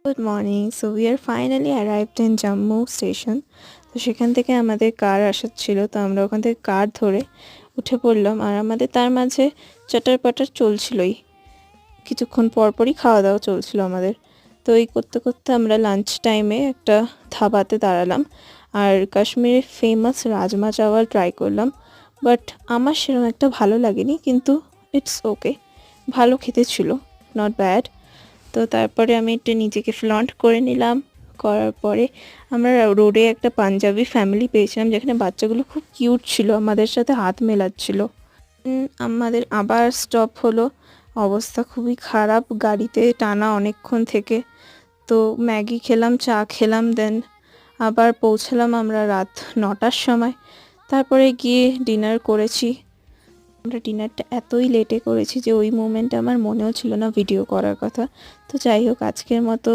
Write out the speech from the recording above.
Good morning. So we are finally arrived in Jammu station. তো সেখান থেকে আমাদের কার আসার ছিল, তো আমরা ওখান থেকে কার ধরে উঠে পড়লাম। আর আমাদের তার মাঝে চটার পটার চলছিলই, কিছুক্ষণ পরপরই খাওয়া দাওয়া চলছিল আমাদের। তো এই করতে করতে আমরা লাঞ্চ টাইমে একটা ধাবাতে দাঁড়ালাম আর কাশ্মীরের ফেমাস রাজমা চাওয়াল ট্রাই করলাম। বাট আমার সেরকম একটা ভালো লাগেনি, কিন্তু ইটস ওকে, ভালো খেতে ছিল, নট ব্যাড। তো তারপরে আমি একটু নিজেকে ফ্লন্ট করে নিলাম। করার পরে আমরা রোডে একটা পাঞ্জাবি ফ্যামিলি পেয়েছিলাম, যেখানে বাচ্চাগুলো খুব কিউট ছিল, আমাদের সাথে হাত মেলাচ্ছিল। আমাদের আবার স্টপ হলো, অবস্থা খুবই খারাপ, গাড়িতে টানা অনেকক্ষণ থেকে। তো ম্যাগি খেলাম, চা খেলাম, দেন আবার পৌঁছালাম আমরা রাত 9টার সময়। তারপরে গিয়ে ডিনার করেছি। আমরা ডিনারটা এতই লেটে করেছি যে ওই মোমেন্টে আমার মনেও ছিল না ভিডিও করার কথা। তো যাই হোক, আজকের মতো